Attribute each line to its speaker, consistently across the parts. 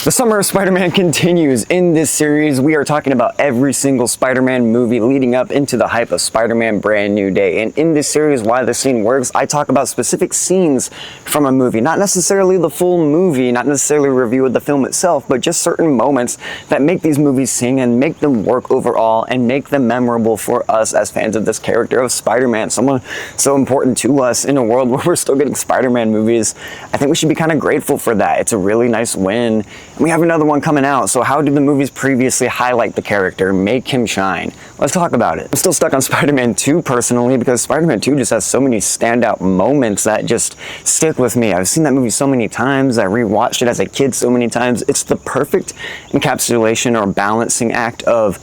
Speaker 1: The summer of Spider-Man continues. In this series, we are talking about every single Spider-Man movie leading up into the hype of Spider-Man Brand New Day. And in this series, why the scene works, I talk about specific scenes from a movie. Not necessarily the full movie, not necessarily a review of the film itself, but just certain moments that make these movies sing and make them work overall and make them memorable for us as fans of this character of Spider-Man. Someone so important to us in a world where we're still getting Spider-Man movies. I think we should be kind of grateful for that. It's a really nice win. We have another one coming out, so how did the movies previously highlight the character, make him shine? Let's talk about it. I'm still stuck on Spider-Man 2 personally, because Spider-Man 2 just has so many standout moments that just stick with me. I've seen that movie so many times, I rewatched it as a kid so many times. It's the perfect encapsulation or balancing act of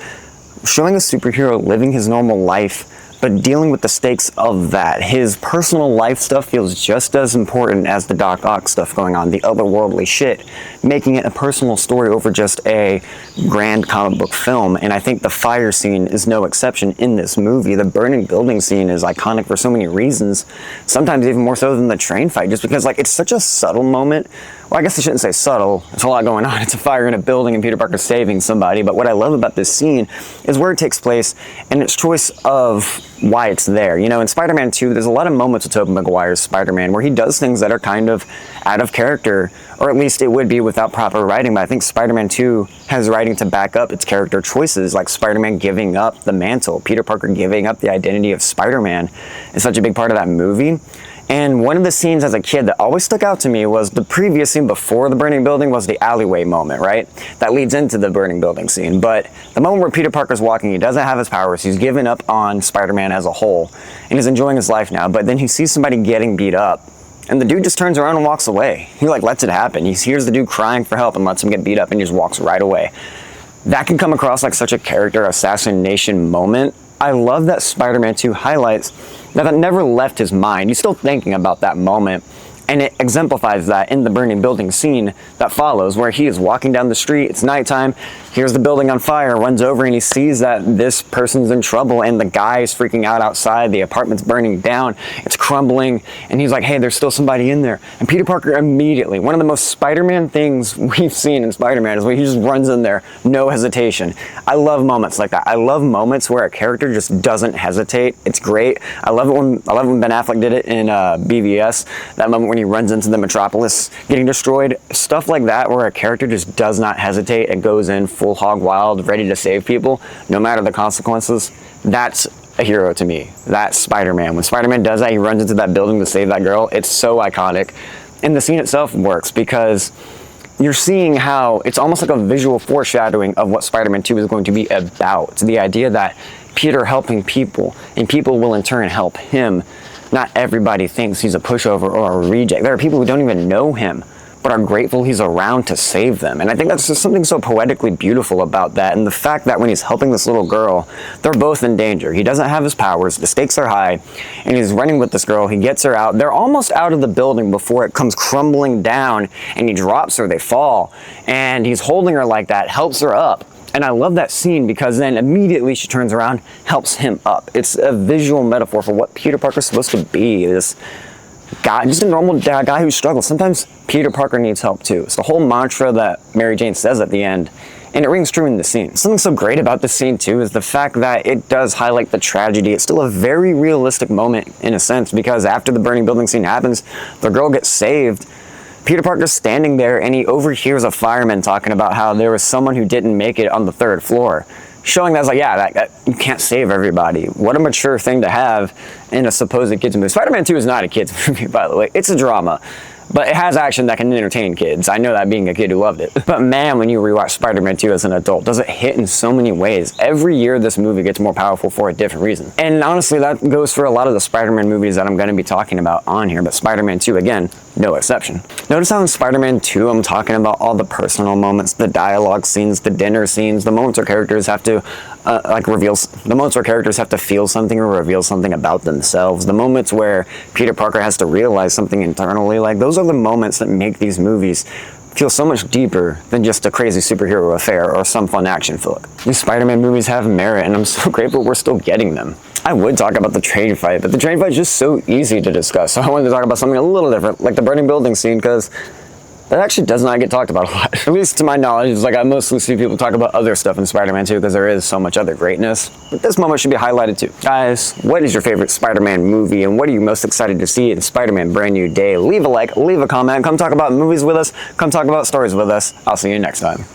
Speaker 1: showing a superhero living his normal life, but dealing with the stakes of that. His personal life stuff feels just as important as the Doc Ock stuff going on, the otherworldly shit, making it a personal story over just a grand comic book film. And I think the fire scene is no exception in this movie. The burning building scene is iconic for so many reasons, sometimes even more so than the train fight, just because it's such a subtle moment. Well, I guess I shouldn't say subtle. There's a lot going on. It's a fire in a building and Peter Parker saving somebody. But what I love about this scene is where it takes place and its choice of why it's there. You know, in Spider-Man 2, there's a lot of moments with Tobey Maguire's Spider-Man where he does things that are kind of out of character, or at least it would be without proper writing. But I think Spider-Man 2 has writing to back up its character choices, like Spider-Man giving up the mantle, Peter Parker giving up the identity of Spider-Man is such a big part of that movie. And one of the scenes as a kid that always stuck out to me was the previous scene before the burning building was the alleyway moment, right? That leads into the burning building scene. But the moment where Peter Parker's walking, he doesn't have his powers. He's given up on Spider-Man as a whole and he's enjoying his life now. But then he sees somebody getting beat up and the dude just turns around and walks away. He lets it happen. He hears the dude crying for help and lets him get beat up and just walks right away. That can come across like such a character assassination moment. I love that Spider-Man 2 highlights that never left his mind. He's still thinking about that moment, and it exemplifies that in the burning building scene that follows, where he is walking down the street, it's nighttime, here's the building on fire, runs over and he sees that this person's in trouble and the guy is freaking out outside, the apartment's burning down, it's crumbling, and he's like, hey, there's still somebody in there. And Peter Parker immediately, one of the most Spider-Man things we've seen in Spider-Man is when he just runs in there, no hesitation. I love moments like that. I love moments where a character just doesn't hesitate. It's great. I love it when Ben Affleck did it in BVS, that moment when he runs into the Metropolis getting destroyed. Stuff like that where a character just does not hesitate and goes in full hog wild, ready to save people, no matter the consequences. That's a hero to me. That's Spider-Man. When Spider-Man does that, he runs into that building to save that girl. It's so iconic. And the scene itself works because you're seeing how it's almost like a visual foreshadowing of what Spider-Man 2 is going to be about. The idea that Peter helping people and people will in turn help him. Not everybody thinks he's a pushover or a reject. There are people who don't even know him, but are grateful he's around to save them. And I think that's just something so poetically beautiful about that. And the fact that when he's helping this little girl, they're both in danger. He doesn't have his powers, the stakes are high, and he's running with this girl. He gets her out. They're almost out of the building before it comes crumbling down, and he drops her, they fall. And he's holding her like that, helps her up. And I love that scene because then immediately she turns around, helps him up. It's a visual metaphor for what Peter Parker's supposed to be. This guy, just a normal guy who struggles. Sometimes Peter Parker needs help too. It's the whole mantra that Mary Jane says at the end, and it rings true in the scene. Something so great about this scene too is the fact that it does highlight the tragedy. It's still a very realistic moment in a sense, because after the burning building scene happens, the girl gets saved. Peter Parker's standing there and he overhears a fireman talking about how there was someone who didn't make it on the 3rd floor. Showing that, that you can't save everybody. What a mature thing to have in a supposed kids movie. Spider-Man 2 is not a kids movie, by the way. It's a drama. But it has action that can entertain kids. I know that being a kid who loved it. But man, when you rewatch Spider-Man 2 as an adult, does it hit in so many ways. Every year this movie gets more powerful for a different reason. And honestly, that goes for a lot of the Spider-Man movies that I'm going to be talking about on here. But Spider-Man 2, again, no exception. Notice how in Spider-Man 2, I'm talking about all the personal moments, the dialogue scenes, the dinner scenes, the moments where characters have to the moments where characters have to feel something or reveal something about themselves, the moments where Peter Parker has to realize something internally. Those are the moments that make these movies feel so much deeper than just a crazy superhero affair or some fun action flick. These Spider-Man movies have merit, and I'm so grateful we're still getting them. I would talk about the train fight, but the train fight is just so easy to discuss, so I wanted to talk about something a little different, like the burning building scene, because That actually does not get talked about a lot. At least to my knowledge, it's like I mostly see people talk about other stuff in Spider-Man 2 because there is so much other greatness. But this moment should be highlighted too. Guys, what is your favorite Spider-Man movie and what are you most excited to see in Spider-Man Brand New Day? Leave a like, leave a comment, come talk about movies with us, come talk about stories with us. I'll see you next time.